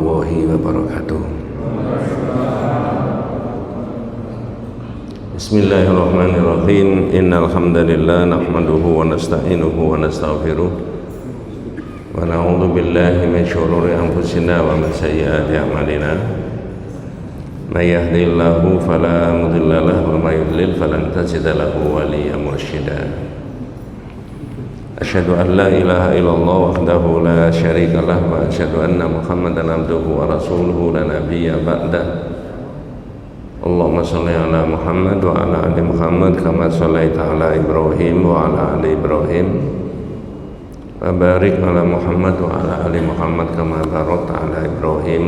warahmatullahi wabarakatuh. Bismillahirrahmanirrahim. Innal hamdalillah nahmaduhu wa nasta'inuhu wa nastaghfiruh wa na'udzu billahi min syururi anfusina wa min sayyiati a'malina. May yahdihillahu fala mudilla lahu wa may yudlil falan tajida lahu waliyyan mursyida. Asyhadu an la ilaha illallah wahdahu la syarika lah wa asyhadu anna Muhammadan abduhu wa rasuluhu la nabiyya ba'dah. Allahumma shalli ala Muhammad wa ala ali Muhammad kama shallaita ala Ibrahim wa ala ali Ibrahim wa barik ala Muhammad wa ala ali Muhammad kama barakta ala Ibrahim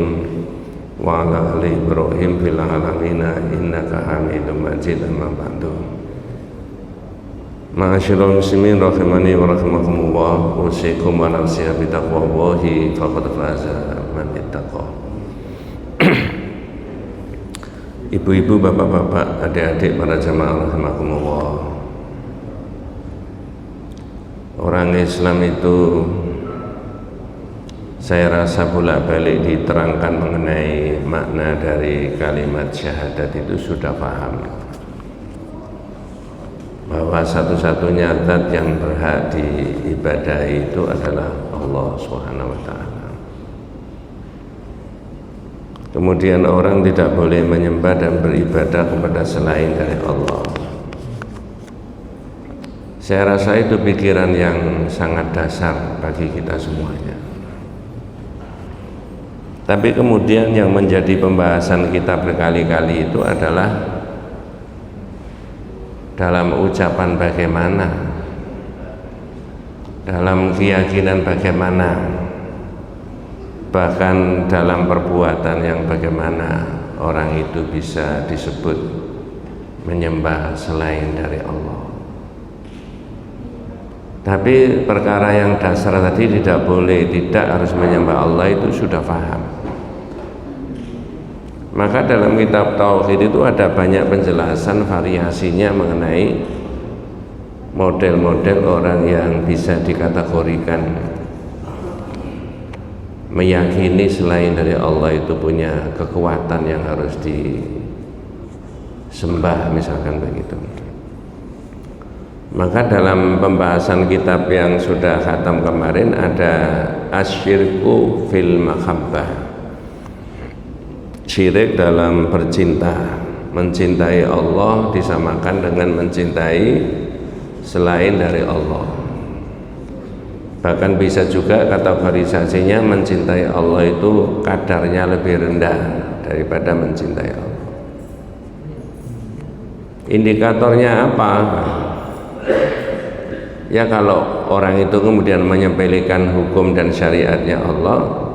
wa ala ali Ibrahim fil alamin innaka Hamidum Majid. Amma ba'du. Ma'asyiral muslimin rahimani wa rahimakumullah, usikum wa nafsi bi taqwallahi faqad faza man ittaqa. Ibu-ibu, bapak-bapak, adik-adik para jamaah rahimakumullah. Orang Islam itu saya rasa bolak-balik diterangkan mengenai makna dari kalimat syahadat itu sudah paham, bahwa satu-satunya zat yang berhak diibadahi itu adalah Allah Subhanahu wa ta'ala. Kemudian orang tidak boleh menyembah dan beribadah kepada selain dari Allah. Saya rasa itu pikiran yang sangat dasar bagi kita semuanya. Tapi kemudian yang menjadi pembahasan kita berkali-kali itu adalah dalam ucapan bagaimana, dalam keyakinan bagaimana, bahkan dalam perbuatan yang bagaimana orang itu bisa disebut menyembah selain dari Allah. Tapi perkara yang dasar tadi tidak boleh, tidak harus menyembah Allah itu sudah paham. Maka dalam kitab Tauhid itu ada banyak penjelasan variasinya mengenai model-model orang yang bisa dikategorikan meyakini selain dari Allah itu punya kekuatan yang harus disembah, misalkan begitu. Maka dalam pembahasan kitab yang sudah khatam kemarin ada asyirku fil mahabbah, syirik dalam bercinta. Mencintai Allah disamakan dengan mencintai selain dari Allah. Bahkan bisa juga kategorisasinya mencintai Allah itu kadarnya lebih rendah daripada mencintai Allah. Indikatornya apa? Ya kalau orang itu kemudian menyepelekan hukum dan syariatnya Allah,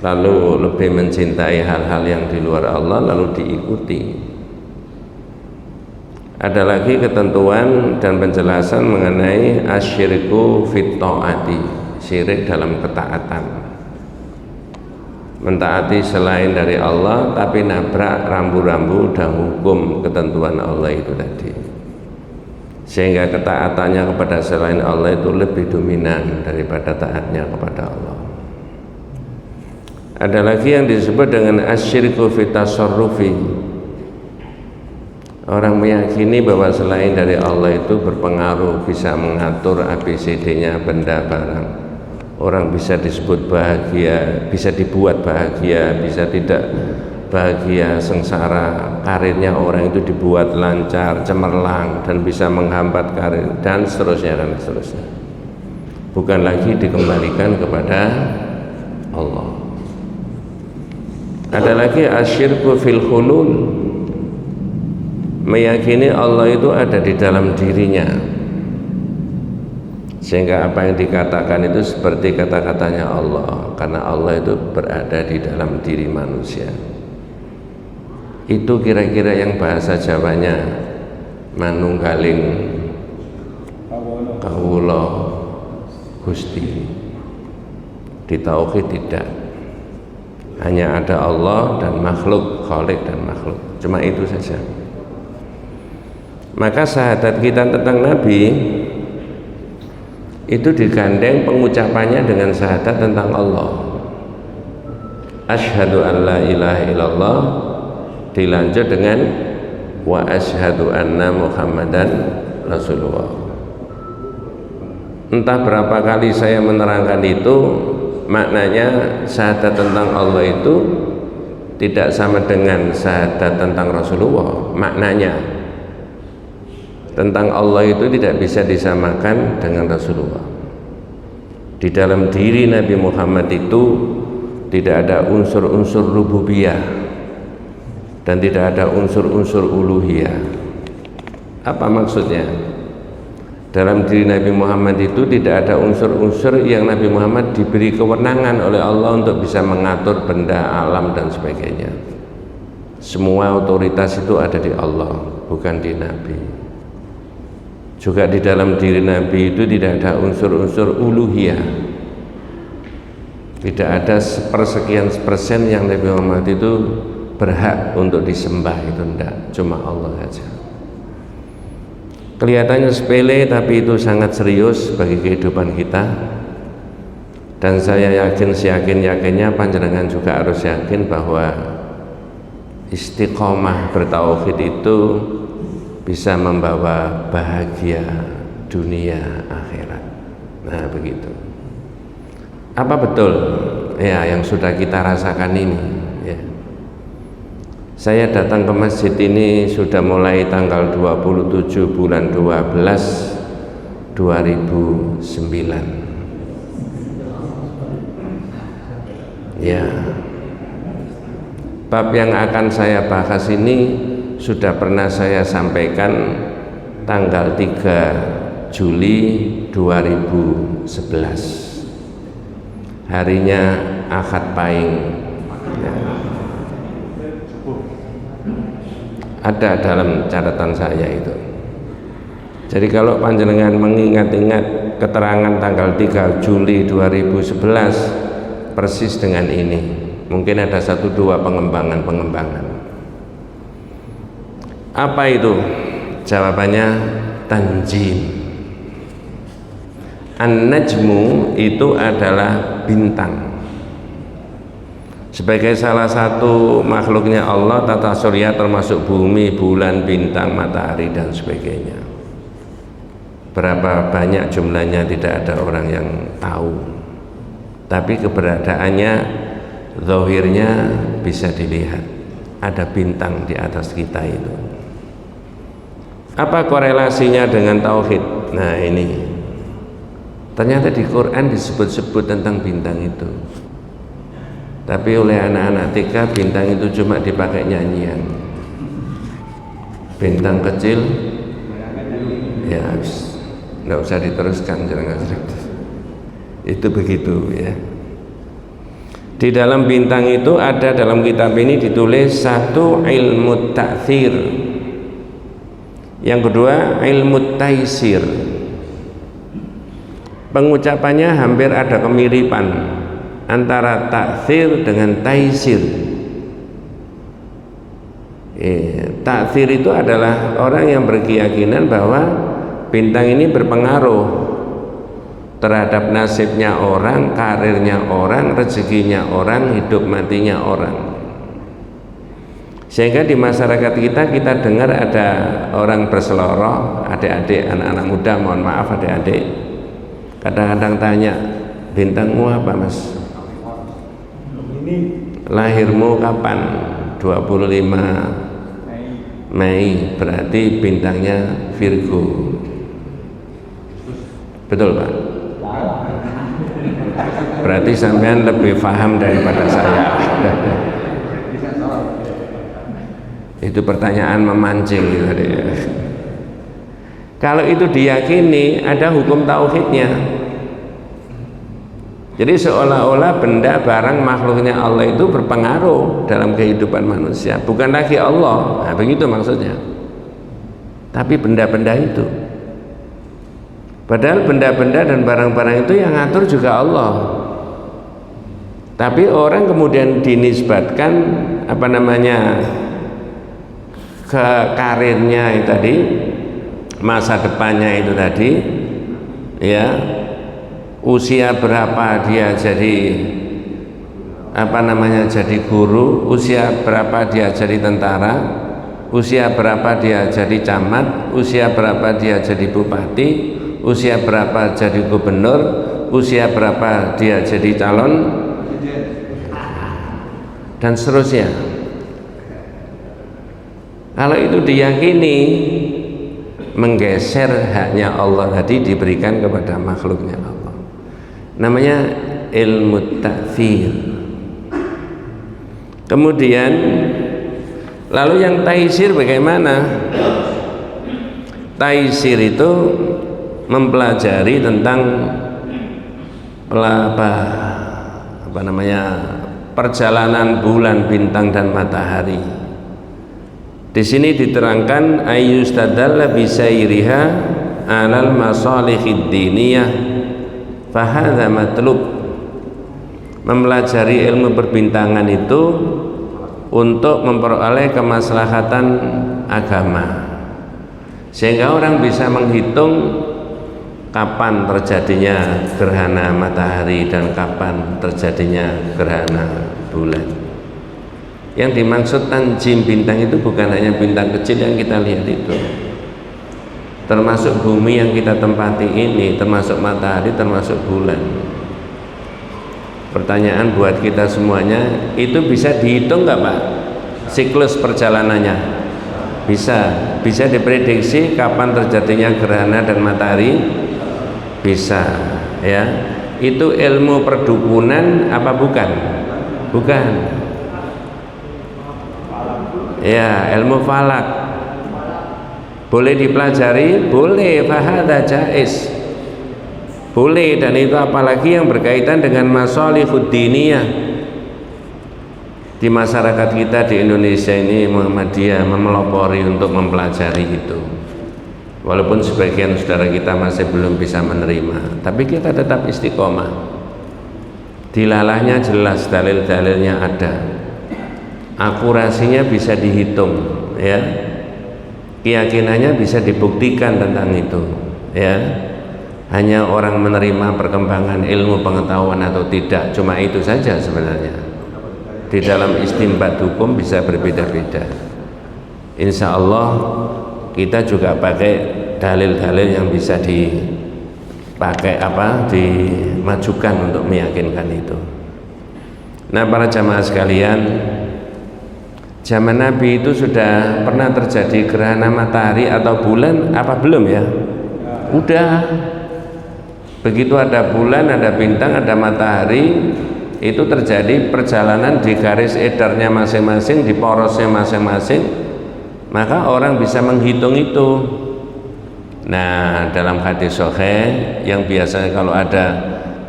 lalu lebih mencintai hal-hal yang di luar Allah, lalu diikuti. Ada lagi ketentuan dan penjelasan mengenai asyirku fit ta'ati, syirik dalam ketaatan, mentaati selain dari Allah tapi nabrak rambu-rambu dan hukum ketentuan Allah itu tadi, sehingga ketaatannya kepada selain Allah itu lebih dominan daripada taatnya kepada Allah. Ada lagi yang disebut dengan asyirku fit tasarrufi. Orang meyakini bahwa selain dari Allah itu berpengaruh, bisa mengatur ABCD-nya benda barang. Orang bisa disebut bahagia, bisa dibuat bahagia, bisa tidak bahagia, sengsara. Karirnya orang itu dibuat lancar, cemerlang, dan bisa menghambat karir, dan seterusnya dan seterusnya. Bukan lagi dikembalikan kepada Allah. Ada lagi asyirku fil hulul, meyakini Allah itu ada di dalam dirinya, sehingga apa yang dikatakan itu seperti kata-katanya Allah, karena Allah itu berada di dalam diri manusia. Itu kira-kira yang bahasa Jawanya manunggaling kawula Gusti. Di tauhid tidak, hanya ada Allah dan makhluk, khalik dan makhluk, cuma itu saja. Maka syahadat kita tentang Nabi itu digandeng pengucapannya dengan syahadat tentang Allah. asyhadu an la ilaha illallah dilanjut dengan wa asyhadu anna muhammadan rasulullah. Entah berapa kali saya menerangkan itu, maknanya syahadat tentang Allah itu tidak sama dengan syahadat tentang Rasulullah. Maknanya tentang Allah itu tidak bisa disamakan dengan Rasulullah. Di dalam diri Nabi Muhammad itu tidak ada unsur-unsur rububiyah dan tidak ada unsur-unsur uluhiyah. Apa maksudnya? Dalam diri Nabi Muhammad itu tidak ada unsur-unsur yang Nabi Muhammad diberi kewenangan oleh Allah untuk bisa mengatur benda, alam dan sebagainya. Semua otoritas itu ada di Allah, bukan di Nabi. Juga di dalam diri Nabi itu tidak ada unsur-unsur uluhiyah. Tidak ada sepersekian persen yang Nabi Muhammad itu berhak untuk disembah, itu enggak, cuma Allah saja. Kelihatannya sepele, tapi itu sangat serius bagi kehidupan kita. Dan saya yakin, seyakin-yakinnya panjenengan juga harus yakin bahwa istiqomah bertauhid itu bisa membawa bahagia dunia akhirat. Nah begitu. Apa betul ya yang sudah kita rasakan ini ya? Saya datang ke masjid ini sudah mulai tanggal 27 bulan 12 2009 ya. Bab yang akan saya bahas ini sudah pernah saya sampaikan tanggal 3 Juli 2011, harinya Ahad Pahing ya. Ada dalam catatan saya itu. Jadi kalau panjenengan mengingat-ingat keterangan tanggal 3 Juli 2011 persis dengan ini, mungkin ada 1-2 pengembangan. Apa itu? Jawabannya tanjim. An-najmu itu adalah bintang. Sebagai salah satu makhluknya Allah, tata surya termasuk bumi, bulan, bintang, matahari dan sebagainya. Berapa banyak jumlahnya tidak ada orang yang tahu. Tapi keberadaannya, zahirnya bisa dilihat. Ada bintang di atas kita itu. Apa korelasinya dengan tauhid? Nah ini. Ternyata di Quran disebut-sebut tentang bintang itu. Tapi oleh anak-anak TK bintang itu cuma dipakai nyanyian. Bintang kecil ya nggak usah diteruskan, jangan. Itu begitu ya. Di dalam bintang itu ada, dalam kitab ini ditulis satu ilmu ta'thir, yang kedua ilmu taisir. Pengucapannya hampir ada kemiripan antara ta'thir dengan taisir. Ta'thir itu adalah orang yang berkeyakinan bahwa bintang ini berpengaruh terhadap nasibnya orang, karirnya orang, rezekinya orang, hidup matinya orang. Sehingga di masyarakat kita dengar ada orang berseloroh, adik-adik, anak-anak muda, mohon maaf adik-adik, kadang-kadang tanya, bintangmu apa mas? Lahirmu kapan? 25 Mei, berarti bintangnya Virgo. Betul Pak? Berarti sampean lebih paham daripada saya. Itu pertanyaan memancing gitu ya. Kalau itu diyakini, ada hukum tauhidnya. Jadi seolah-olah benda, barang, makhluknya Allah itu berpengaruh dalam kehidupan manusia, bukan lagi Allah. Nah, begitu maksudnya. Tapi benda-benda itu. Padahal benda-benda dan barang-barang itu yang ngatur juga Allah. Tapi orang kemudian dinisbatkan ke karirnya itu tadi, masa depannya itu tadi, ya. Usia berapa dia jadi jadi guru, usia berapa dia jadi tentara, usia berapa dia jadi camat, usia berapa dia jadi bupati, usia berapa jadi gubernur, usia berapa dia jadi calon, dan seterusnya. Kalau itu diyakini, menggeser haknya Allah tadi diberikan kepada makhluknya Allah. Namanya ilmu ta'thir. Kemudian lalu yang taisir bagaimana? Taisir itu mempelajari tentang perjalanan bulan, bintang dan matahari. Di sini diterangkan ayyustadalla bisairiha alal masalihid diniyah fahadha matlub. Mempelajari ilmu perbintangan itu untuk memperoleh kemaslahatan agama, sehingga orang bisa menghitung kapan terjadinya gerhana matahari dan kapan terjadinya gerhana bulan. Yang dimaksud tanjim bintang itu bukan hanya bintang kecil yang kita lihat itu, termasuk bumi yang kita tempati ini, termasuk matahari, termasuk bulan. Pertanyaan buat kita semuanya, itu bisa dihitung nggak Pak? Siklus perjalanannya bisa diprediksi kapan terjadinya gerhana dan matahari? Bisa, ya. Itu ilmu perdukunan apa bukan? Bukan. Ya, ilmu falak. Boleh dipelajari? Boleh, fahadha jaiz. Boleh, dan itu apalagi yang berkaitan dengan masalihud diniyah. Di masyarakat kita di Indonesia ini, Muhammadiyah memelopori untuk mempelajari itu. Walaupun sebagian saudara kita masih belum bisa menerima, tapi kita tetap istiqomah. Dilalahnya jelas, dalil-dalilnya ada, akurasinya bisa dihitung, ya, keyakinannya bisa dibuktikan tentang itu, ya. Hanya orang menerima perkembangan ilmu pengetahuan atau tidak, cuma itu saja sebenarnya. Di dalam istimbat hukum bisa berbeda-beda. Insya Allah kita juga pakai dalil-dalil yang bisa dipakai dimajukan untuk meyakinkan itu. Nah, para jamaah sekalian, zaman Nabi itu sudah pernah terjadi gerhana matahari atau bulan apa belum ya? Udah. Begitu ada bulan, ada bintang, ada matahari, itu terjadi perjalanan di garis edarnya masing-masing, di porosnya masing-masing, maka orang bisa menghitung itu. Nah, dalam hadis sahih yang biasanya kalau ada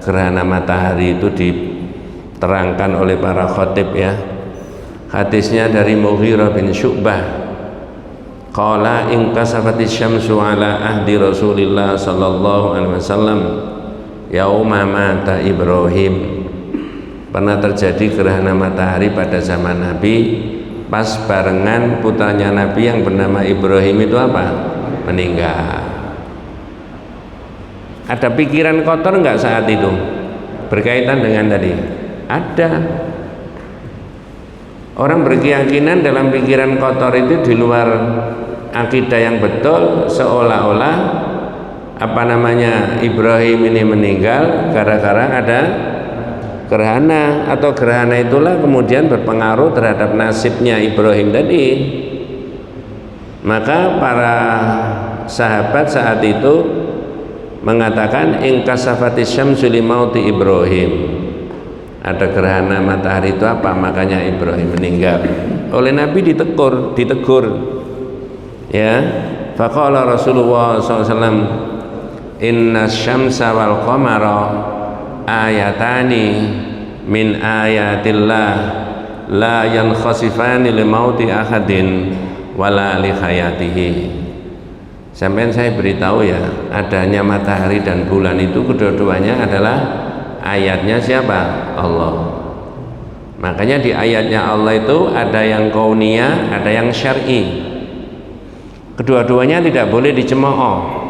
gerhana matahari itu diterangkan oleh para khatib, ya, hadisnya dari Mughirah bin Syu'bah, qala in kasafatis syamsu ala ahdi Rasulillah sallallahu alaihi wasallam yauma mata Ibrahim. Pernah terjadi gerhana matahari pada zaman Nabi pas barengan putranya Nabi yang bernama Ibrahim itu apa? Meninggal. Ada pikiran kotor enggak saat itu berkaitan dengan tadi? Ada. Orang berkeyakinan dalam pikiran kotor itu di luar akidah yang betul, seolah-olah Ibrahim ini meninggal gara-gara ada gerhana, atau gerhana itulah kemudian berpengaruh terhadap nasibnya Ibrahim tadi. Maka para sahabat saat itu mengatakan in kasafatis syamsu limauti Ibrahim. Ada gerhana matahari itu apa? Makanya Ibrahim meninggal. Oleh Nabi ditegur, ya. Faqala Rasulullah SAW, inna syamsa wal qamara ayatani min ayatillah la yankhasifani li mauti ahadin wala li hayatihi. Sampai saya beritahu ya, adanya matahari dan bulan itu kedua-duanya adalah ayatnya siapa? Allah. Makanya di ayatnya Allah itu ada yang kauniyah, ada yang syar'i. Kedua-duanya tidak boleh dicemooh.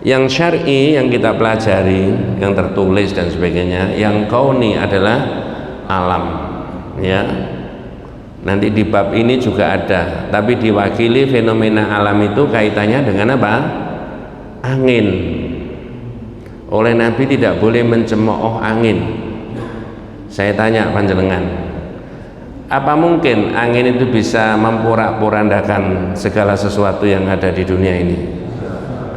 Yang syar'i yang kita pelajari, yang tertulis dan sebagainya. Yang kauni adalah alam, ya. Nanti di bab ini juga ada, tapi diwakili fenomena alam itu kaitannya dengan apa? Angin. Oleh Nabi tidak boleh mencemooh angin. Saya tanya panjenengan, apa mungkin angin itu bisa memporak-porandakan segala sesuatu yang ada di dunia ini?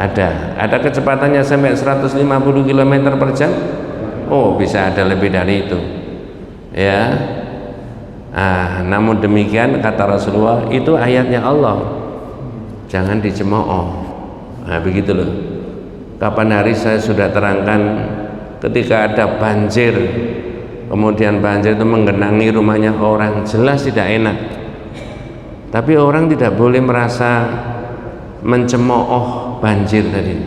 Ada kecepatannya sampai 150 km per jam? Oh, bisa ada lebih dari itu, ya. Namun demikian kata Rasulullah, itu ayatnya Allah, jangan dicemooh. Begitu loh. Kapan hari saya sudah terangkan, ketika ada banjir, kemudian banjir itu menggenangi rumahnya orang, jelas tidak enak. Tapi orang tidak boleh merasa mencemooh banjir tadi.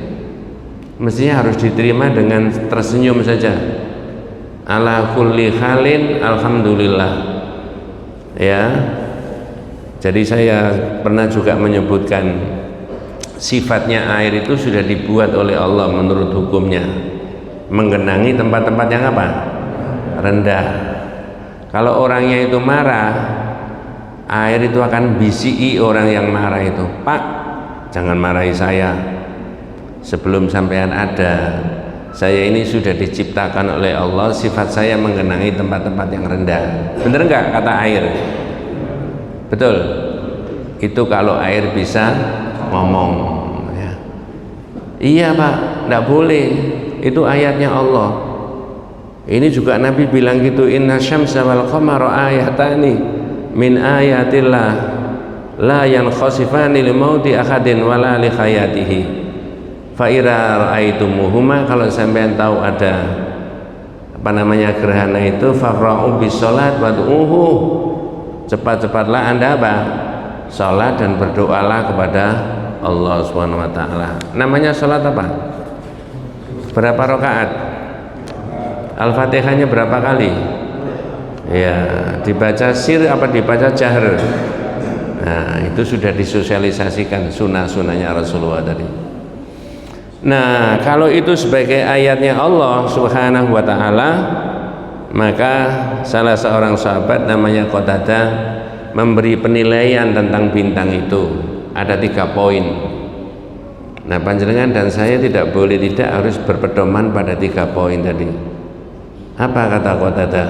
Mestinya harus diterima dengan tersenyum saja. Ala kulli halin alhamdulillah. Ya, jadi saya pernah juga menyebutkan sifatnya air itu sudah dibuat oleh Allah menurut hukumnya menggenangi tempat-tempat yang apa? Rendah. Kalau orangnya itu marah, air itu akan bisiki orang yang marah itu, Pak, jangan marahi saya. Sebelum sampean ada, saya ini sudah diciptakan oleh Allah, sifat saya menggenangi tempat-tempat yang rendah. Bener nggak kata air? Betul. Itu kalau air bisa ngomong, ya. Iya Pak, nggak boleh. Itu ayatnya Allah. Ini juga Nabi bilang gitu, inna syamsa wal qamara ayatani min ayatillah la yankhasifani li mauti ahadin wala li hayatihi. Fa'ira ra'aitumuhuma, kalau sampean tahu ada gerhana itu, fafra'u bis sholat wad'uhu, cepat-cepatlah Anda apa? Sholat dan berdoalah kepada Allah Subhanahu wa ta'ala. Namanya sholat apa? Berapa rakaat? Al-Fatihahnya berapa kali? Ya, dibaca sir apa dibaca jahr? Nah, itu sudah disosialisasikan sunnah-sunnahnya Rasulullah tadi. Nah, kalau itu sebagai ayatnya Allah Subhanahu wa ta'ala, maka salah seorang sahabat namanya Qatadah memberi penilaian tentang bintang itu. Ada 3 poin. Nah, panjenengan dan saya tidak boleh tidak harus berpedoman pada 3 poin tadi. Apa kata Qatadah?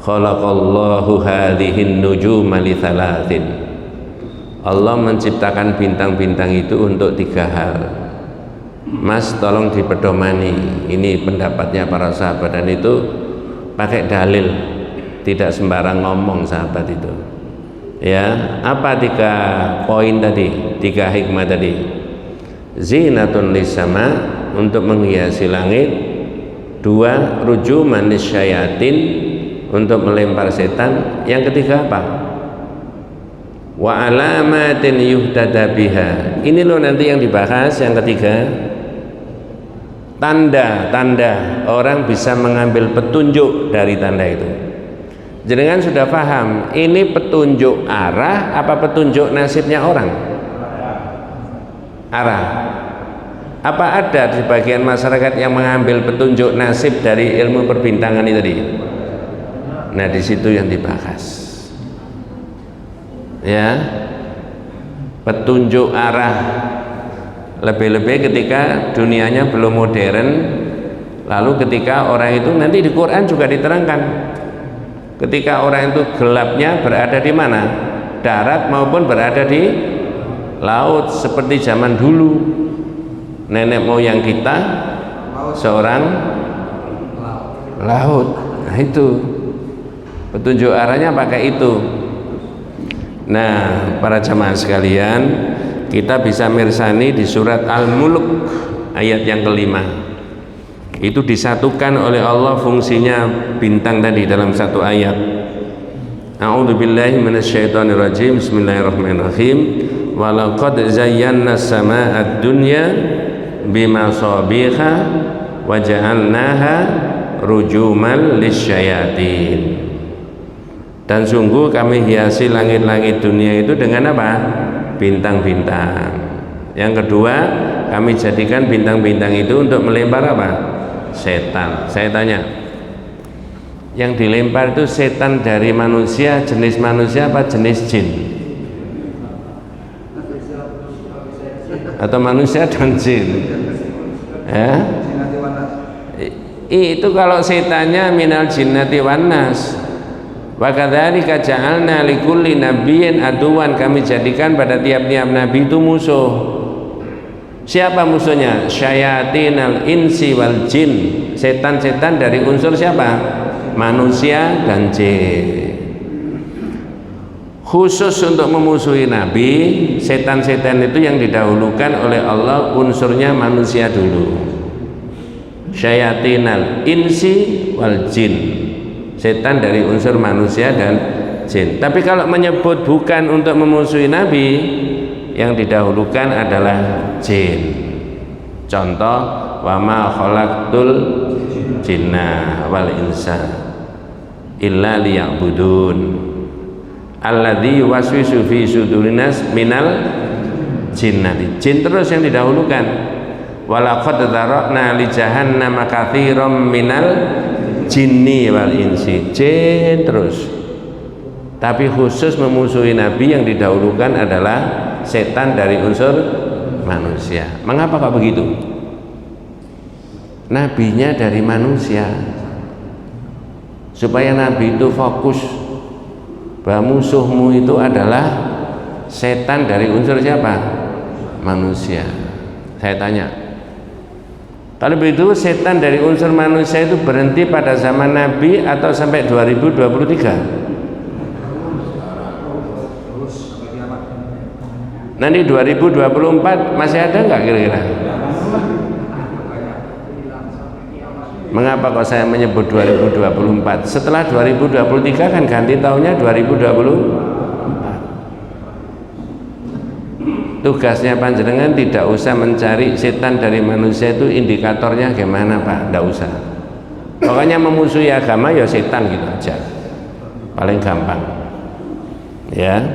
Khalaqallahu hadhihin nujuma li thalathin. Allah menciptakan bintang-bintang itu untuk 3 hal. Mas, tolong dipedomani, ini pendapatnya para sahabat, dan itu pakai dalil, tidak sembarang ngomong sahabat itu. Ya, apa 3 poin tadi, 3 hikmah tadi? Zinatun lisama, untuk menghiasi langit. 2, rujuman lisyayatin, untuk melempar setan. Yang ketiga apa? Wa alamatin yuhtada biha. Ini loh nanti yang dibahas yang ketiga. Tanda-tanda orang bisa mengambil petunjuk dari tanda itu. Jenengan sudah paham, ini petunjuk arah apa petunjuk nasibnya orang? Arah. Apa ada di bagian masyarakat yang mengambil petunjuk nasib dari ilmu perbintangan itu tadi? Nah, di situ yang dibahas. Ya, petunjuk arah. Lebih-lebih ketika dunianya belum modern, lalu ketika orang itu nanti di Quran juga diterangkan, ketika orang itu gelapnya berada di mana? Darat maupun berada di laut, seperti zaman dulu nenek moyang kita seorang laut. Nah, itu petunjuk arahnya pakai itu. Nah, para jamaah sekalian, kita bisa mirsani di surat Al-Mulk ayat yang ke-5. Itu disatukan oleh Allah fungsinya bintang tadi dalam satu ayat. A'udzubillahi minasyaitonirrajim. Bismillahirrahmanirrahim. Wa laqad zayyana as-samaa'a ad-dunya bimasabiha wa ja'alnaha rujuman lisyayatin. Dan sungguh kami hiasi langit-langit dunia itu dengan apa? Bintang-bintang. Yang kedua, kami jadikan bintang-bintang itu untuk melempar apa? Setan. Saya tanya, Yang dilempar itu setan dari manusia, jenis manusia apa jenis jin? Atau manusia dan jin? Ya? Itu kalau setannya minal jinnati wan nas. Wa kadzalika ja'alna likulli nabiyyin aduwan, kami jadikan pada tiap-tiap nabi itu musuh. Siapa musuhnya? Syayatinal insi wal jin, setan-setan dari unsur siapa? Manusia dan jin. Khusus untuk memusuhi nabi, setan-setan itu yang didahulukan oleh Allah unsurnya manusia dulu. Syayatinal insi wal jin, setan dari unsur manusia dan jin. Tapi kalau menyebut bukan untuk memusuhi nabi, yang didahulukan adalah jin. Contoh, wa ma khalaqtul jinna wal insa illa liya'budun alladzi yuwaswisu fi sudurinas minal jinnati. Jin terus yang didahulukan. Walaqad dzara'na li jahannama katsiran minal jinni wal insi, jin terus. Tapi khusus memusuhi nabi yang didahulukan adalah setan dari unsur manusia. Mengapa kok begitu? Nabinya dari manusia, supaya nabi itu fokus bahwa musuhmu itu adalah setan dari unsur siapa? Manusia. Saya tanya, kalau begitu setan dari unsur manusia itu berhenti pada zaman nabi atau sampai 2023? Nanti 2024 masih ada nggak kira-kira? Mengapa kok saya menyebut 2024? Setelah 2023 kan ganti tahunnya 2024. Tugasnya panjenengan tidak usah mencari setan dari manusia itu indikatornya gimana Pak, tidak usah. Pokoknya memusuhi agama ya setan gitu aja, paling gampang. Ya.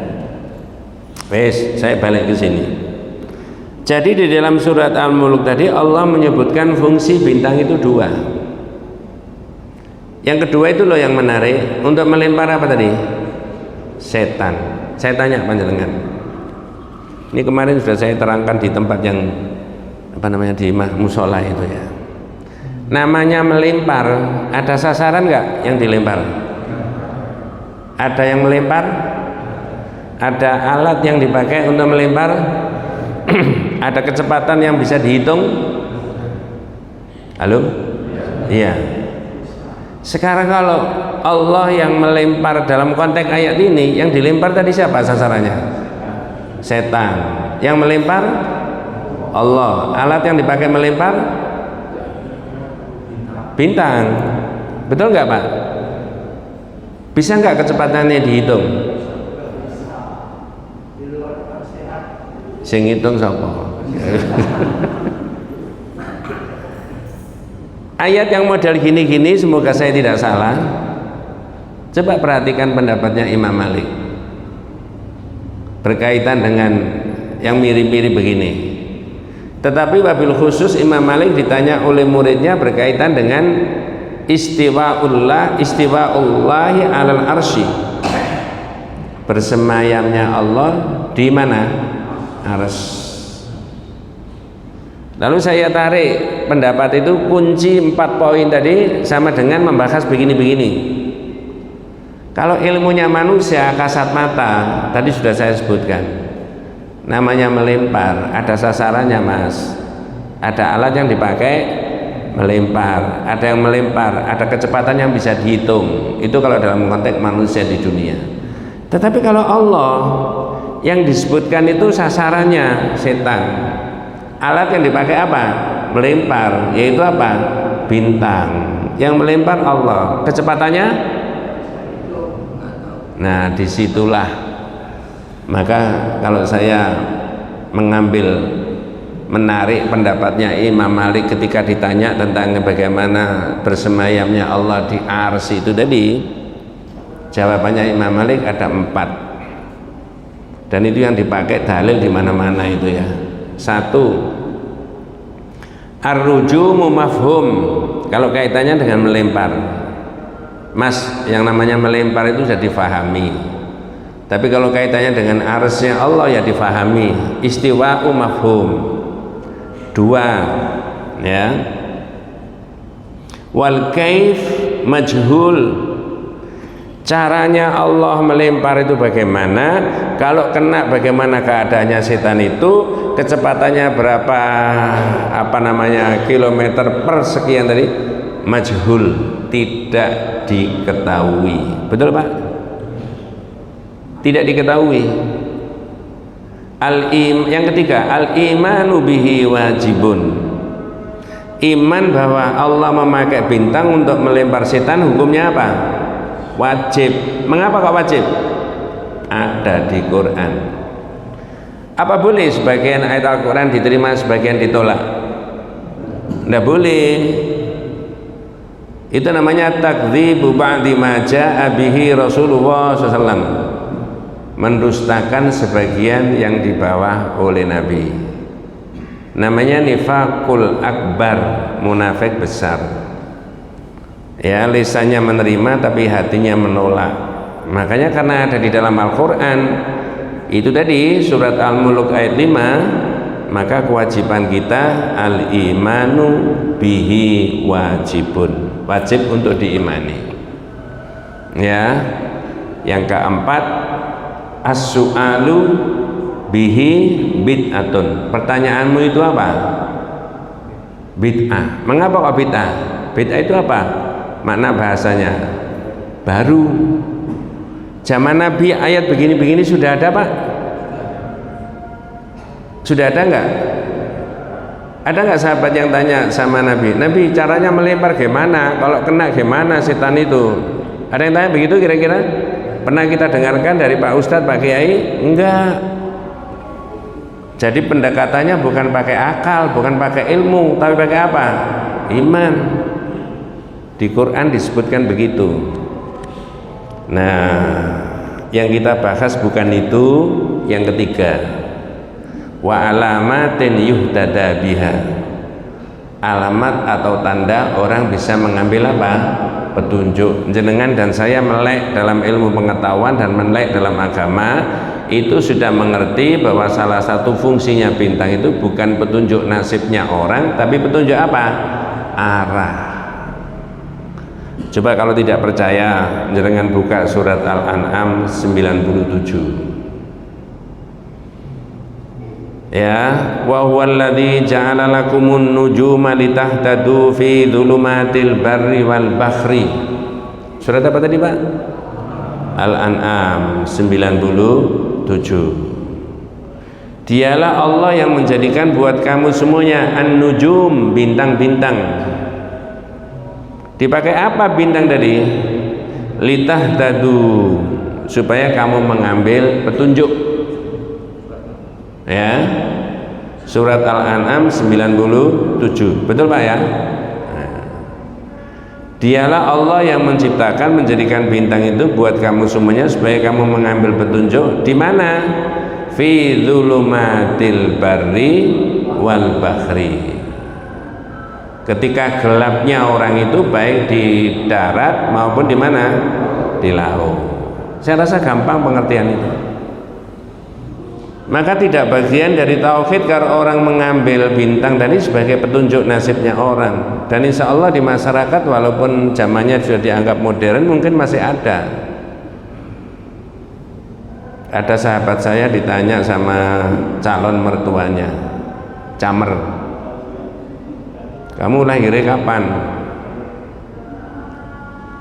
Wes, saya balik ke sini. Jadi di dalam surat Al-Mulk tadi Allah menyebutkan fungsi bintang itu dua. Yang kedua itu loh yang menarik, untuk melempar apa tadi? Setan. Saya tanya panjenengan. Ini kemarin sudah saya terangkan di tempat yang apa namanya di musola itu ya. Namanya melempar, ada sasaran nggak yang dilempar? Ada yang melempar? Ada alat yang dipakai untuk melempar? Ada kecepatan yang bisa dihitung? Halo? Iya. Sekarang kalau Allah yang melempar dalam konteks ayat ini, yang dilempar tadi siapa sasarannya? Setan. Yang melempar Allah. Alat yang dipakai melempar? Bintang. Betul nggak Pak? Bisa nggak kecepatannya dihitung? Sing ngitung sapa? Ayat yang model gini-gini, semoga saya tidak salah. Coba perhatikan pendapatnya Imam Malik berkaitan dengan yang mirip-mirip begini. Tetapi wabil khusus Imam Malik ditanya oleh muridnya berkaitan dengan istiwa'ullahi alal arsy, bersemayamnya Allah di mana? Ars. Lalu saya tarik pendapat itu, kunci 4 poin tadi sama dengan membahas begini-begini. Kalau ilmunya manusia kasat mata tadi sudah saya sebutkan, namanya melempar, ada sasarannya Mas, ada alat yang dipakai melempar, ada yang melempar, ada kecepatan yang bisa dihitung. Itu kalau dalam konteks manusia di dunia. Tetapi kalau Allah, yang disebutkan itu sasarannya setan. Alat yang dipakai apa? Melempar, yaitu apa? Bintang. Yang melempar Allah. Kecepatannya? Nah, disitulah. Maka kalau saya menarik pendapatnya Imam Malik ketika ditanya tentang bagaimana bersemayamnya Allah di arsy itu tadi, jawabannya Imam Malik ada 4. Dan itu yang dipakai dalil di mana-mana itu ya. 1, ar-rujumu mafhum, kalau kaitannya dengan melempar. Mas, yang namanya melempar itu sudah difahami. Tapi kalau kaitannya dengan arsy Allah ya difahami. Istiwa'u mafhum. Dua, ya. Wal kaif majhul. Caranya Allah melempar itu bagaimana? Kalau kena bagaimana keadaannya setan itu? Kecepatannya berapa kilometer per sekian tadi? Majhul, tidak diketahui. Betul Pak? Tidak diketahui. Yang ketiga, al-imanu bihi wajibun. Iman bahwa Allah memakai bintang untuk melempar setan, hukumnya apa? Wajib. Mengapa kok wajib? Ada di Quran. Apa boleh sebagian ayat Al-Quran diterima, sebagian ditolak? Tidak boleh. Itu namanya takdzibu ba'di ma ja'a bihi Rasulullah SAW, mendustakan sebagian yang dibawa oleh Nabi. Namanya nifaqul akbar, munafik besar. Ya, lisannya menerima tapi hatinya menolak. Makanya karena ada di dalam Al-Quran itu tadi surat Al-Mulk ayat 5, maka kewajiban kita al-imanu bihi wajibun, wajib untuk diimani. Ya, yang keempat as-su'alu bihi bid'atun. Pertanyaanmu itu apa? Bid'ah. Mengapa kok bid'ah? Bid'ah itu apa? Makna bahasanya baru. Zaman Nabi ayat begini-begini sudah ada Pak? Sudah ada enggak? Ada enggak sahabat yang tanya sama Nabi, Nabi caranya melempar gimana? Kalau kena gimana setan itu? Ada yang tanya begitu kira-kira? Pernah kita dengarkan dari Pak Ustadz, Pak Kiai? Enggak. Jadi pendekatannya bukan pakai akal, bukan pakai ilmu, tapi pakai apa? Iman. Di Quran disebutkan begitu. Nah, yang kita bahas bukan itu. Yang ketiga, wa alamatin yuhtada biha. Alamat atau tanda orang bisa mengambil apa? Petunjuk. Jenengan dan saya melek dalam ilmu pengetahuan dan melek dalam agama, itu sudah mengerti bahwa salah satu fungsinya bintang itu bukan petunjuk nasibnya orang, tapi petunjuk apa? Arah. Coba kalau tidak percaya, jangan buka surat Al-An'am 97. Ya, wa huwallazi ja'ala lakumun nujuma litahtadu fi dhulumatil barri wal bahri. Surat apa tadi, Pak? Al-An'am 97. Dialah Allah yang menjadikan buat kamu semuanya an-nujum, bintang-bintang. Dipakai apa bintang tadi? Litahtadu, supaya kamu mengambil petunjuk. Ya, surat Al-An'am 97. Betul Pak ya? Dialah Allah yang menciptakan, menjadikan bintang itu buat kamu semuanya supaya kamu mengambil petunjuk. Di mana? Fi dzulumatil barri wal bahri. Ketika gelapnya orang itu baik di darat maupun di mana? Di laut. Saya rasa gampang pengertian itu. Maka tidak bagian dari tauhid kalau orang mengambil bintang tadi sebagai petunjuk nasibnya orang. Dan insya Allah di masyarakat walaupun zamannya sudah dianggap modern, mungkin masih ada. Ada sahabat saya ditanya sama calon mertuanya, camer, kamu lahirnya kapan?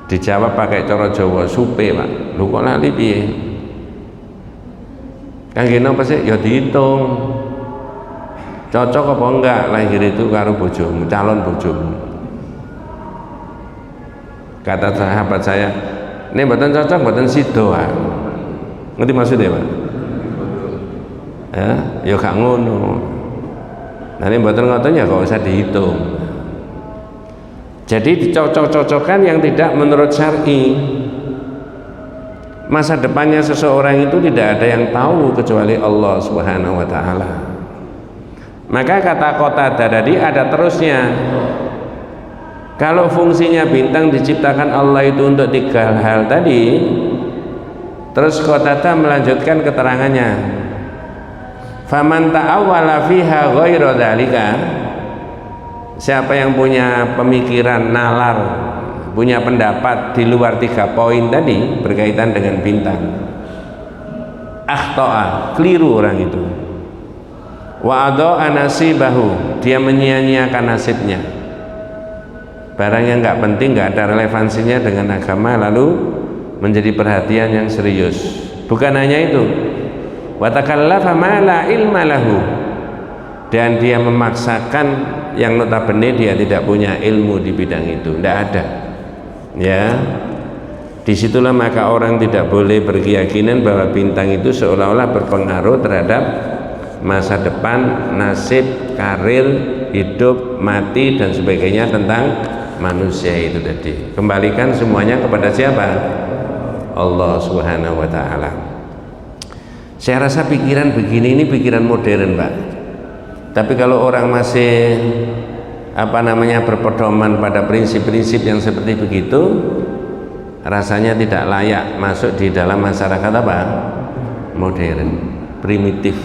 Dijawab pakai cara Jawa, supe Pak. Lu kok lali piye? Kan gini apa sih? Ya dihitung. Cocok apa enggak lahir itu karo bojomu, calon bojomu? Kata sahabat saya, ini mboten cocok, mboten sido. Ngerti maksudnya Pak? Ya gak ngono. Nah ini mboten ngoten ya kok usah dihitung. Jadi dicocok-cocokkan yang tidak menurut syar'i. Masa depannya seseorang itu tidak ada yang tahu kecuali Allah Subhanahu wa taala. Maka kata Qatadah tadi ada terusnya. Kalau fungsinya bintang diciptakan Allah itu untuk 3 hal tadi, terus Qatadah melanjutkan keterangannya, faman ta'awwala fiha ghairu dzalika, siapa yang punya pemikiran nalar, punya pendapat di luar 3 poin tadi berkaitan dengan bintang, akhta'a, keliru orang itu, wa adha'a nasibahu, dia menyia-nyiakan nasibnya, barang yang nggak penting, nggak ada relevansinya dengan agama, lalu menjadi perhatian yang serius. Bukan hanya itu, wa takallafa ma la ilma lahu, dan dia memaksakan yang notabene dia tidak punya ilmu di bidang itu, tidak ada. Ya, disitulah maka orang tidak boleh berkeyakinan bahwa bintang itu seolah-olah berpengaruh terhadap masa depan, nasib, karir, hidup, mati dan sebagainya tentang manusia itu tadi. Kembalikan semuanya kepada siapa? Allah Subhanahu wa taala. Saya rasa pikiran begini ini pikiran modern, Pak. Tapi kalau orang masih berpedoman pada prinsip-prinsip yang seperti begitu, rasanya tidak layak masuk di dalam masyarakat modern, primitif.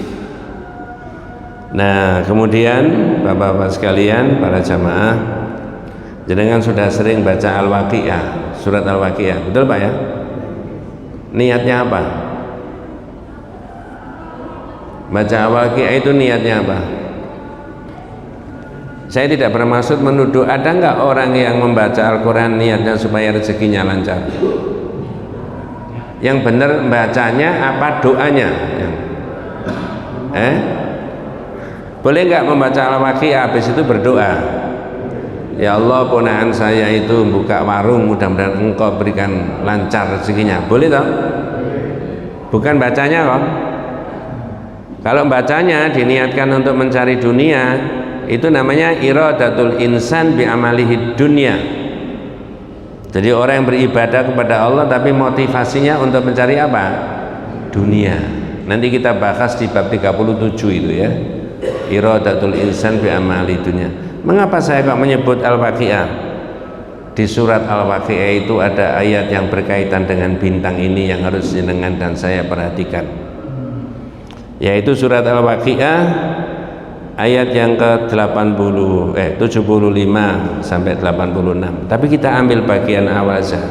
Nah, kemudian Bapak-bapak sekalian, para jamaah, jenengan sudah sering baca Al-Waqiah, surat Al-Waqiah, betul Pak ya? Niatnya apa? Baca Al-Waqiah itu niatnya apa? Saya tidak bermaksud menuduh, ada nggak orang yang membaca Al-Quran niatnya supaya rezekinya lancar? Yang benar bacanya apa doanya? Boleh nggak membaca Al-Waqiah habis itu berdoa, ya Allah ponakan saya itu buka warung, mudah-mudahan engkau berikan lancar rezekinya, boleh toh? Bukan bacanya kok. Kalau bacanya diniatkan untuk mencari dunia, itu namanya iradatul insan bi amalihi dunya. Jadi orang yang beribadah kepada Allah tapi motivasinya untuk mencari apa? Dunia. Nanti kita bahas di bab 37 itu ya. Iradatul insan bi amalihi dunya. Mengapa saya kok menyebut Al-Waqiah? Di surat Al-Waqiah itu ada ayat yang berkaitan dengan bintang ini yang harus jenengan dan saya perhatikan. Yaitu surat Al-Waqiah ayat yang ke 75 sampai 86. Tapi kita ambil bagian awal saja.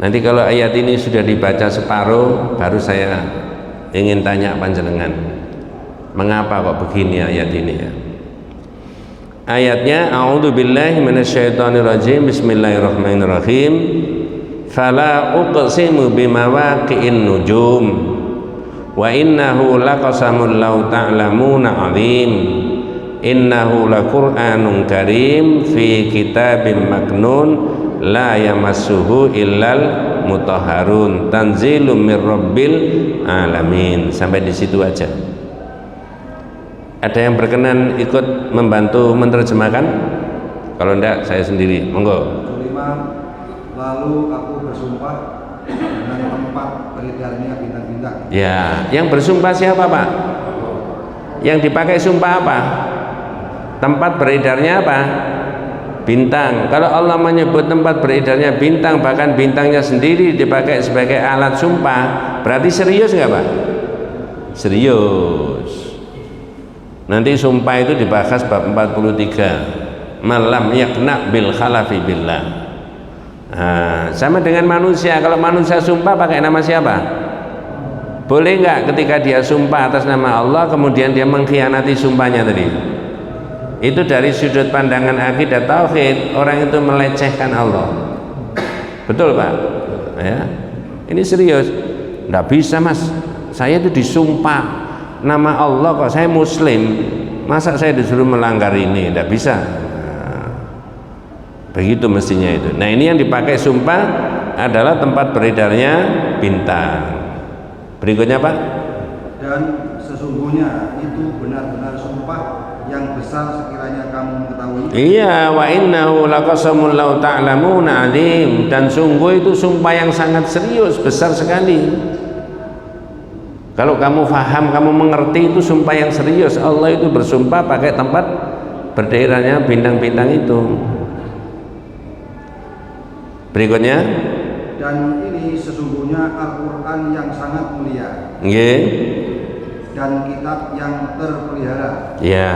Nanti kalau ayat ini sudah dibaca separuh, baru saya ingin tanya panjenengan, mengapa kok begini ayat ini ya? Ayatnya, a'udzubillahi minasyaitonirrajim, bismillahirrahmanirrahim, fala uqsimu bimawaqi'in nujum wa innahu laqasamul law ta'lamuna 'azim innahu laqur'anun karim fi kitabim maknun la yamassuhu illal mutahharun tanzilum mir rabbil alamin. Sampai di situ aja. Ada yang berkenan ikut membantu menerjemahkan? Kalau enggak saya sendiri, monggo. Lalu aku bersumpah dengan tempat beredarnya bintang-bintang. Ya, yang bersumpah siapa Pak? Yang dipakai sumpah apa? Tempat beredarnya apa? Bintang. Kalau Allah menyebut tempat beredarnya bintang, bahkan bintangnya sendiri dipakai sebagai alat sumpah, berarti serius nggak Pak? Serius. Nanti sumpah itu dibahas bab 43, malam yakna bil khalafi billah. Nah, sama dengan manusia. Kalau manusia sumpah pakai nama siapa? Boleh nggak ketika dia sumpah atas nama Allah kemudian dia mengkhianati sumpahnya tadi? Itu dari sudut pandangan akidah tauhid, orang itu melecehkan Allah. Betul Pak? Ya, ini serius. Nggak bisa Mas, saya itu disumpah nama Allah kok, saya muslim, masa saya disuruh melanggar ini? Nggak bisa. Nah, begitu mestinya itu. Nah, ini yang dipakai sumpah adalah tempat beredarnya bintang. Berikutnya Pak. Dan sesungguhnya itu benar-benar sumpah yang besar sekiranya kamu mengetahui. Iya, wa innahu laqasamul law ta'lamuna 'azim, dan sungguh itu sumpah yang sangat serius, besar sekali. Kalau kamu faham, kamu mengerti, itu sumpah yang serius. Allah itu bersumpah pakai tempat berdaerahnya bintang-bintang itu. Berikutnya, dan ini sesungguhnya Al-Quran yang sangat mulia nggih. dan kitab yang terpelihara. Ya.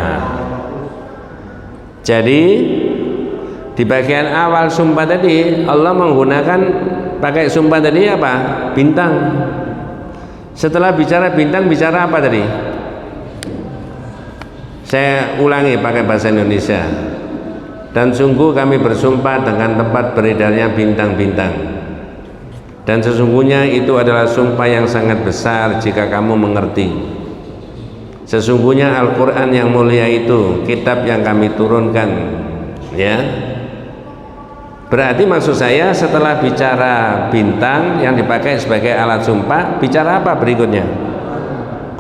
Jadi di bagian awal sumpah tadi Allah menggunakan pakai sumpah tadi apa? Bintang. Setelah bicara bintang, bicara apa tadi? Saya ulangi pakai bahasa Indonesia. Dan sungguh kami bersumpah dengan tempat beredarnya bintang-bintang. Dan sesungguhnya itu adalah sumpah yang sangat besar jika kamu mengerti. Sesungguhnya Al-Quran yang mulia itu kitab yang kami turunkan, ya. Berarti maksud saya setelah bicara bintang yang dipakai sebagai alat sumpah, bicara apa berikutnya?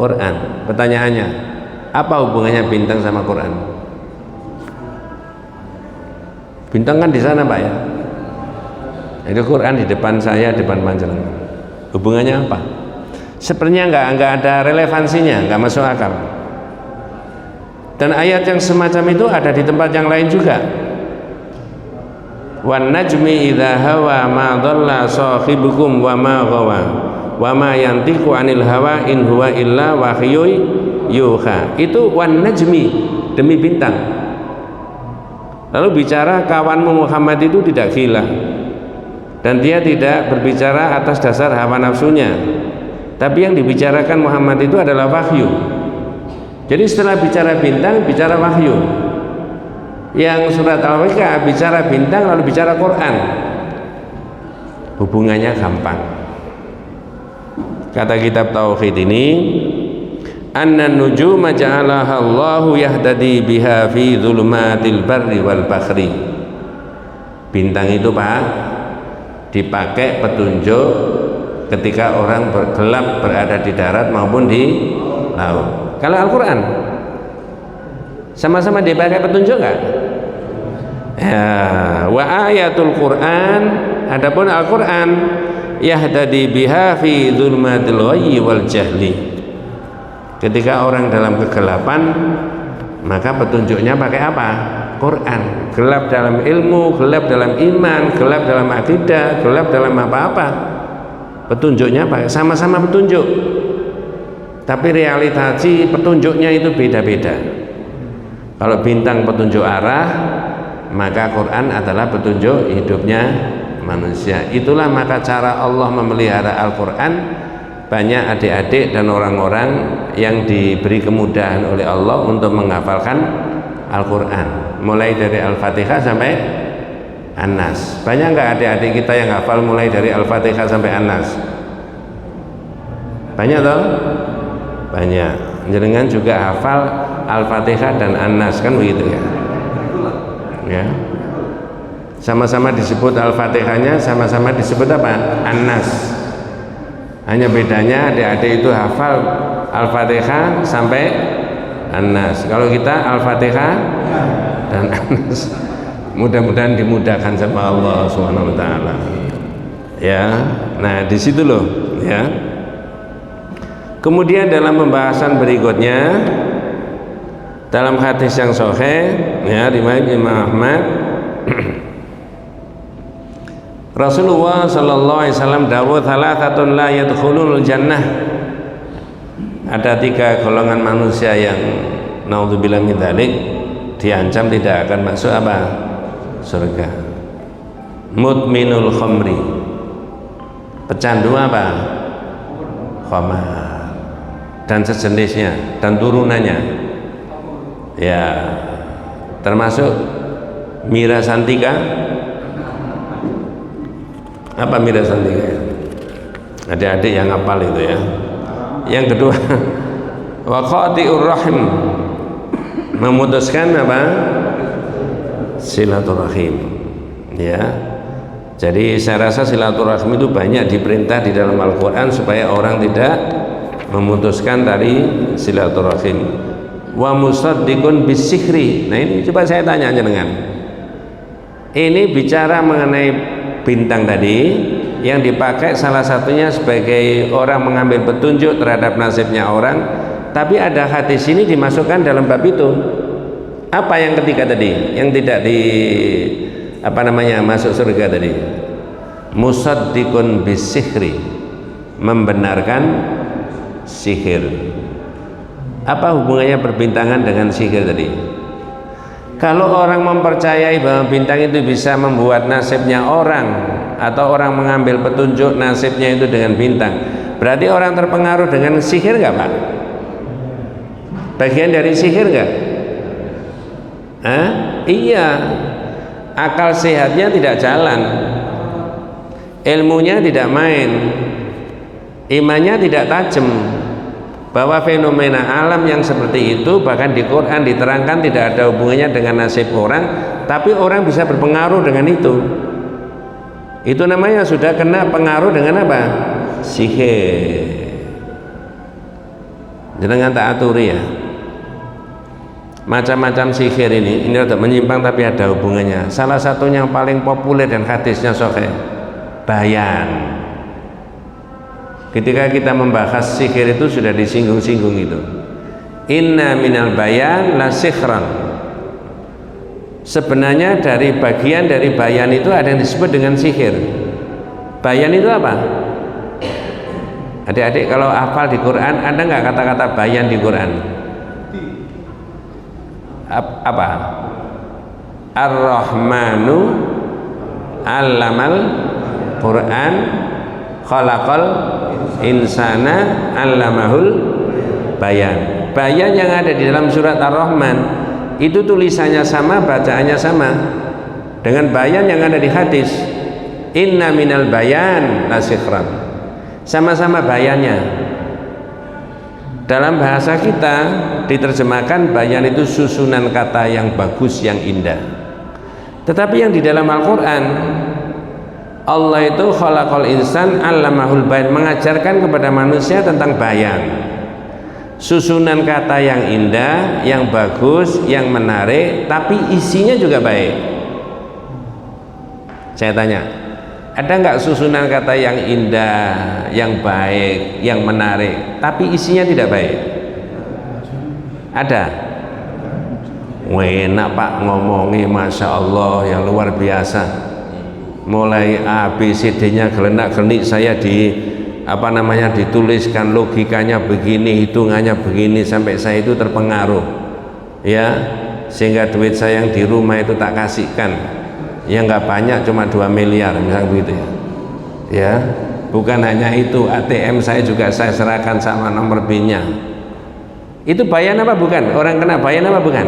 Quran. Pertanyaannya, apa hubungannya bintang sama Quran? Bintang kan di sana Pak ya. Itu Quran di depan saya, depan panjenengan. Hubungannya apa? Sepertinya nggak ada relevansinya, nggak masuk akal. Dan ayat yang semacam itu ada di tempat yang lain juga. Wan najmi idza hawa ma dhalla sahibukum wa ma ghawa wa ma yantiqu anil hawa in huwa illa wahyu yuha. Itu wan najmi, demi bintang. Lalu bicara kawanmu Muhammad itu tidak gila dan dia tidak berbicara atas dasar hawa nafsunya, tapi yang dibicarakan Muhammad itu adalah wahyu. Jadi setelah bicara bintang, bicara wahyu. Yang surat Al-Waqiah bicara bintang lalu bicara Quran. Hubungannya gampang. Kata kitab tauhid ini, anna nujuma ja'alaha Allahu yahdadi biha fi dhulumatil barri wal bahri. Bintang itu Pak dipakai petunjuk ketika orang bergelap berada di darat maupun di laut. Kalau Al-Quran sama-sama dipakai petunjuk enggak? Ya, wa ayatul Quran, adapun Al-Quran yahdadi biha fi dhulumatil ghayyi wal jahli. Ketika orang dalam kegelapan, maka petunjuknya pakai apa? Quran. Gelap dalam ilmu, gelap dalam iman, gelap dalam akidah, gelap dalam apa-apa, petunjuknya pakai sama-sama petunjuk. Tapi realisasi petunjuknya itu beda-beda. Kalau bintang petunjuk arah, maka Quran adalah petunjuk hidupnya manusia. Itulah maka cara Allah memelihara Al-Quran. Banyak adik-adik dan orang-orang yang diberi kemudahan oleh Allah untuk menghafalkan Al-Quran, mulai dari Al-Fatihah sampai An-Nas. Banyak nggak adik-adik kita yang hafal mulai dari Al-Fatihah sampai An-Nas? Banyak toh? Banyak. Jenengan juga hafal Al-Fatihah dan An-Nas kan begitu ya? Ya. Sama-sama disebut Al-Fatihahnya, sama-sama disebut apa? An-Nas. Hanya bedanya adik-adik itu hafal Al-Fatihah sampai An-Nas. Kalau kita Al-Fatihah dan An-Nas. Mudah-mudahan dimudahkan sama Allah Subhanahu wa taala. Ya. Nah, di situ loh, ya. Kemudian dalam pembahasan berikutnya dalam hadis yang sahih ya riwayat Imam Ahmad Rasulullah sallallahu alaihi wasallam dawuh thalathatun la yadkhulul jannah. Ada 3 golongan manusia yang naudzubillah min dzalik diancam tidak akan masuk apa? Surga. Mudminul khamri. Pecandu apa? Khamar. Dan sejenisnya dan turunannya. Ya. Termasuk Mira Santika. Apa Mira Santika? Adik-adik yang hafal itu ya. Yang kedua, wa qati'ur rahim, memutuskan apa? Silaturahim. Ya. Jadi saya rasa silaturahim itu banyak diperintah di dalam Al-Qur'an supaya orang tidak memutuskan dari silaturahim. Wa musaddiqun bisihri. Nah, ini coba saya tanya aja dengan. Ini bicara mengenai bintang tadi yang dipakai salah satunya sebagai orang mengambil petunjuk terhadap nasibnya orang, tapi ada hadis ini dimasukkan dalam bab itu. Apa yang ketiga tadi yang tidak di masuk surga tadi? musaddiqun bisihri, membenarkan sihir. Apa hubungannya perbintangan dengan sihir tadi? Kalau orang mempercayai bahwa bintang itu bisa membuat nasibnya orang, atau orang mengambil petunjuk nasibnya itu dengan bintang, berarti orang terpengaruh dengan sihir nggak Pak? Bagian dari sihir nggak? Iya, akal sehatnya tidak jalan, ilmunya tidak main, imannya tidak tajam, bahwa fenomena alam yang seperti itu bahkan di Quran diterangkan tidak ada hubungannya dengan nasib orang, tapi orang bisa berpengaruh dengan itu. Itu namanya sudah kena pengaruh dengan apa? Sihir. Jangan tak aturi ya. Macam-macam sihir ini rada menyimpang tapi ada hubungannya. Salah satunya yang paling populer dan hadisnya sahih, bayan. Ketika kita membahas sihir itu sudah disinggung-singgung itu. Inna minal bayan la sikhran. Sebenarnya dari bagian dari bayan itu ada yang disebut dengan sihir. Bayan itu apa? Adik-adik kalau hafal di Quran, ada nggak kata-kata bayan di Quran? Apa? Ar-Rahmanu allamal Quran khalaqal insana allamahul bayan. Bayan yang ada di dalam surat Ar-Rahman itu tulisannya sama, bacaannya sama dengan bayan yang ada di hadis. Inna minal bayan lasikhran. Sama-sama bayannya. Dalam bahasa kita diterjemahkan bayan itu susunan kata yang bagus, yang indah. Tetapi yang di dalam Al-Quran, Allah itu khalaqal insan allamahul bayan, mengajarkan kepada manusia tentang bayan, susunan kata yang indah, yang bagus, yang menarik, tapi isinya juga baik. Saya tanya, ada nggak susunan kata yang indah, yang baik, yang menarik, tapi isinya tidak baik? Ada? Enak Pak ngomongi, Masya Allah, yang luar biasa. Mulai A, B, C, D-nya gelenak-gelenik, saya dituliskan logikanya begini, hitungannya begini, sampai saya itu terpengaruh, ya, sehingga duit saya yang di rumah itu tak kasihkan. Ya nggak banyak, cuma 2 miliar misalnya begitu ya. Bukan hanya itu, ATM saya juga saya serahkan sama nomor BIN-nya. Itu bayan apa bukan? Orang kena bayan apa bukan?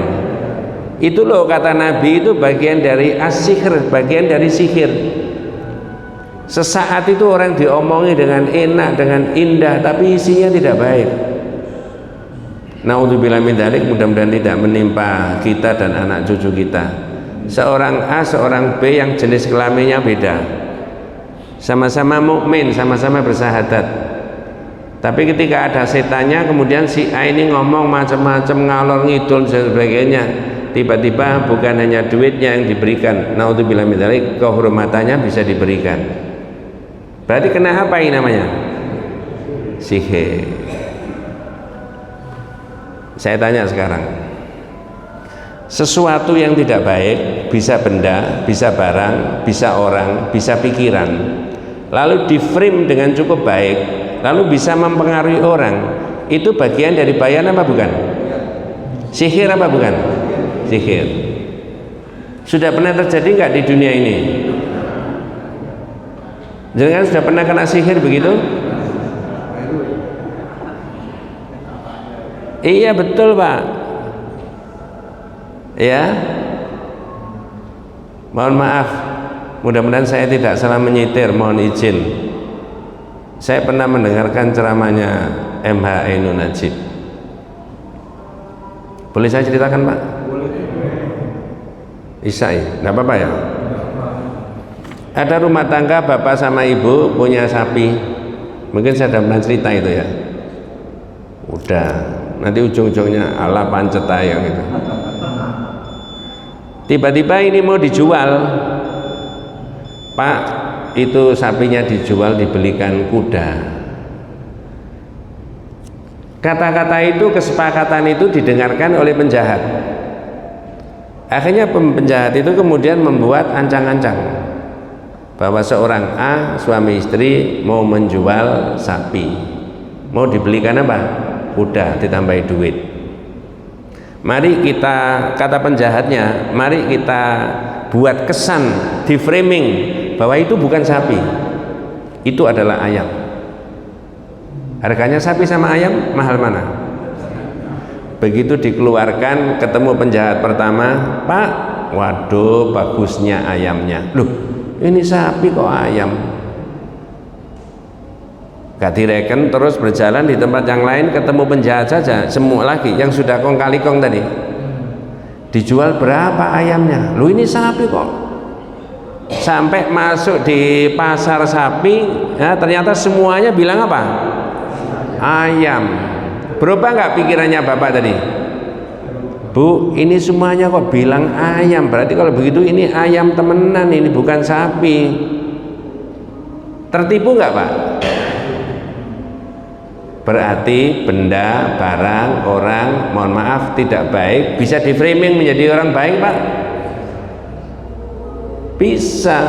Itu loh kata Nabi, itu bagian dari as-sihr, bagian dari sihir. Sesaat itu orang diomongi dengan enak, dengan indah, tapi isinya tidak baik. Naudzubillah min dzalik, mudah-mudahan tidak menimpa kita dan anak cucu kita. Seorang A, seorang B yang jenis kelaminnya beda, sama-sama mukmin, sama-sama bersahadat, tapi ketika ada setannya, kemudian si A ini ngomong macam-macam, ngalor ngidul dan sebagainya, tiba-tiba bukan hanya duitnya yang diberikan, naudzubillah min dzalik, kehormatannya bisa diberikan. Berarti kena apa ini namanya? Sihir. Saya tanya sekarang, sesuatu yang tidak baik, bisa benda, bisa barang, bisa orang, bisa pikiran, lalu di frame dengan cukup baik, lalu bisa mempengaruhi orang, itu bagian dari bayan apa bukan? Sihir apa bukan? Sihir. Sudah pernah terjadi nggak di dunia ini? Jangan sudah pernah kena sihir begitu? Iya betul Pak. Ya, mohon maaf, mudah-mudahan saya tidak salah menyitir, mohon izin. Saya pernah mendengarkan ceramahnya MH Ainun Najib. Boleh saya ceritakan Pak? Isai, nggak apa-apa ya? Ada rumah tangga bapak sama ibu punya sapi. Mungkin saya sudah pernah cerita itu ya. Udah, nanti ujung-ujungnya ala pancetayang gitu. Tiba-tiba ini mau dijual, Pak, itu sapinya dijual, dibelikan kuda. Kata-kata itu, kesepakatan itu didengarkan oleh penjahat. Akhirnya penjahat itu kemudian membuat ancang-ancang. bahwa seorang A suami istri mau menjual sapi, mau dibelikan apa? Kuda ditambahi duit. Mari kita, kata penjahatnya, mari kita buat kesan, di framing bahwa itu bukan sapi, itu adalah ayam. Harganya sapi sama ayam mahal mana? Begitu dikeluarkan, ketemu penjahat pertama, Pak, waduh bagusnya ayamnya. Loh, ini sapi kok ayam? Gak direken, terus berjalan di tempat yang lain, ketemu penjahat saja, semua lagi yang sudah kong kali kong tadi. Dijual berapa ayamnya? Loh, ini sapi kok. Sampai masuk di pasar sapi, ya, ternyata semuanya bilang apa? Ayam. Berubah nggak pikirannya bapak tadi? Bu, ini semuanya kok bilang ayam, berarti kalau begitu ini ayam temenan, ini bukan sapi. Tertipu nggak Pak? Berarti benda, barang, orang, mohon maaf, tidak baik bisa di framing menjadi orang baik Pak? Bisa.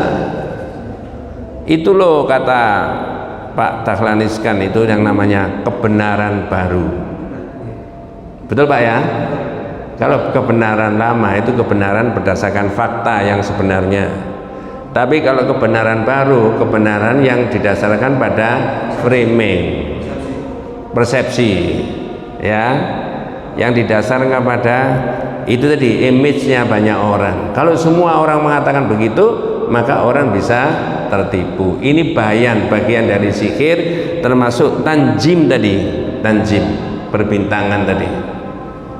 Itu loh kata Pak Dahlan Iskan, itu yang namanya kebenaran baru. Betul Pak ya? Kalau kebenaran lama itu kebenaran berdasarkan fakta yang sebenarnya. Tapi kalau kebenaran baru, kebenaran yang didasarkan pada framing, persepsi, ya, yang didasarkan pada itu tadi, image-nya banyak orang. Kalau semua orang mengatakan begitu, maka orang bisa tertipu. Ini bagian dari sihir, termasuk tanjim tadi, tanjim, perbintangan tadi.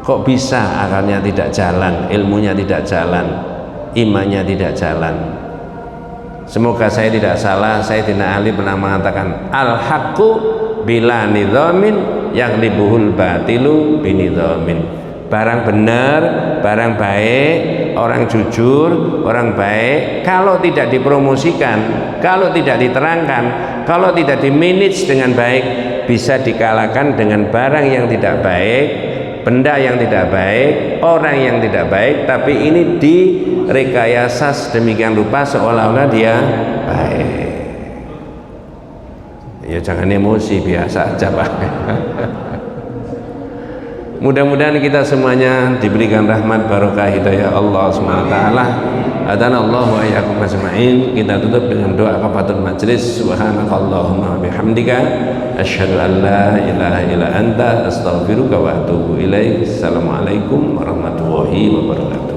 Kok bisa akalnya tidak jalan, ilmunya tidak jalan, imannya tidak jalan? Semoga saya tidak salah. Sayyidina Ali pernah mengatakan, al-haqqu bila nidhamin yaghlibuhul batilu binidhamin. Barang benar, barang baik, orang jujur, orang baik, kalau tidak dipromosikan, kalau tidak diterangkan, kalau tidak dimanage dengan baik, bisa dikalahkan dengan barang yang tidak baik, benda yang tidak baik, orang yang tidak baik, tapi ini direkayasa sedemikian rupa seolah-olah dia baik. Ya jangan emosi, biasa aja Pak. Mudah-mudahan kita semuanya diberikan rahmat barokah hidayah Allah SWT. Adana Allah wa iyyakum ajma'in. Kita tutup dengan doa kafatul majlis. Subhanakallahumma bihamdika asyhadu an la ilaha illa anta astaghfiruka wa atubu ilaik. Assalamualaikum warahmatullahi wabarakatuh.